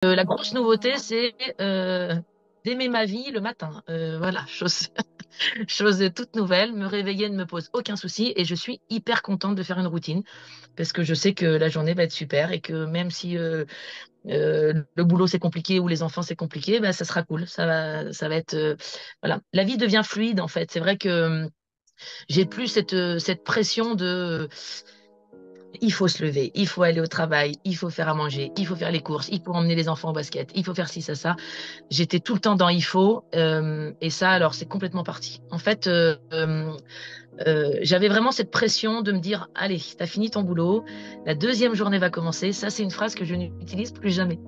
La grosse nouveauté, c'est d'aimer ma vie le matin. Voilà, chose, chose toute nouvelle. Me réveiller ne me pose aucun souci et je suis hyper contente de faire une routine parce que je sais que la journée va être super et que même si le boulot c'est compliqué ou les enfants c'est compliqué, bah, ça sera cool. Ça va être voilà. La vie devient fluide en fait. C'est vrai que j'ai plus cette pression de il faut se lever, il faut aller au travail, il faut faire à manger, il faut faire les courses, il faut emmener les enfants au basket, il faut faire ci, ça. J'étais tout le temps dans il faut, et ça, alors, c'est complètement parti. En fait, j'avais vraiment cette pression de me dire, allez, t'as fini ton boulot, la deuxième journée va commencer. Ça, c'est une phrase que je n'utilise plus jamais.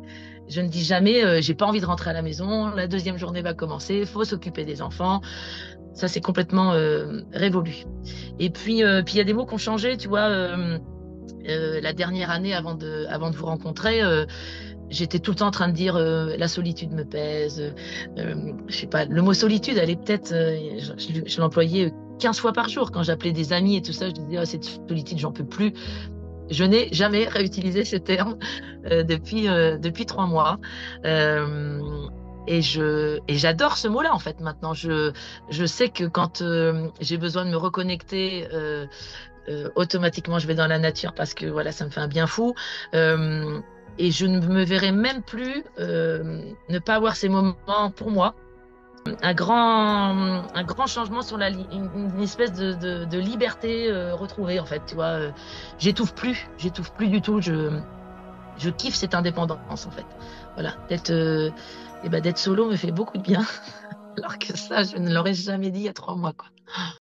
Je ne dis jamais, j'ai pas envie de rentrer à la maison, la deuxième journée va commencer, faut s'occuper des enfants. Ça, c'est complètement révolu. Et puis il y a des mots qui ont changé, tu vois. La dernière année avant de vous rencontrer, j'étais tout le temps en train de dire la solitude me pèse. Je sais pas, le mot solitude, elle est peut-être, je l'employais 15 fois par jour quand j'appelais des amis et tout ça. Je disais, ah, cette solitude, j'en peux plus. Je n'ai jamais réutilisé ce terme depuis 3 mois. Euh, et j'adore ce mot-là, en fait, maintenant. Je sais que quand j'ai besoin de me reconnecter, automatiquement, je vais dans la nature parce que voilà, ça me fait un bien fou. Euh, et je ne me verrai même plus ne pas avoir ces moments pour moi. Un grand changement sur une espèce de liberté retrouvée, en fait. Tu vois, j'étouffe plus du tout. Je kiffe cette indépendance, en fait. Voilà, d'être solo me fait beaucoup de bien, alors que ça, je ne l'aurais jamais dit il y a 3 mois, quoi.